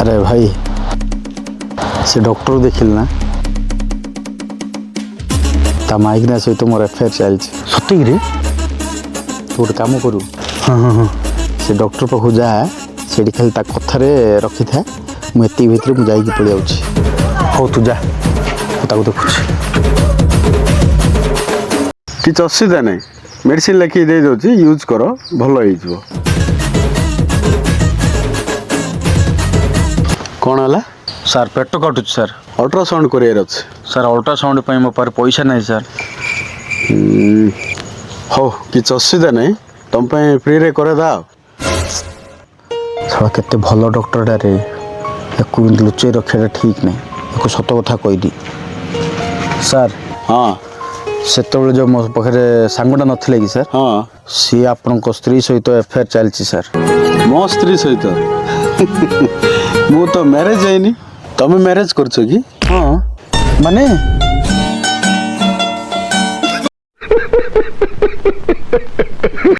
अरे भाई से डॉक्टर देखिल ना ता माइग्रेन सहित मोर एफआईआर चलती सत्य रे तू गोटे कम करू हाँ हाँ हाँ से डॉक्टर पाखु जा से खाली कथार रखी था मुझे भितर मुझे पलि जाऊँ हो तू जा देखुच किसी असुविधा नहीं मेडिसिन लिखिक दे दौर यूज कर भल हो कौन है सर पेट काटुच सर अल्ट्रासाउंड कर सर अल्ट्रासाउंड मो पार पैसा नहीं सर हो किसी असुविधा नहीं तुम फ्री रे करे दा साला केते भल डॉक्टर रे याकू लुचे रखा ठीक नहीं याकू सत कथा कहदी सर हाँ से जो मो पाखे सांगटा नथिले कि सर हाँ सी आपण स्त्री सहित एफआईआर चलती सर मो स्त्री सहित मु तो मैरिज है तुम मैरिज कर कि हाँ माने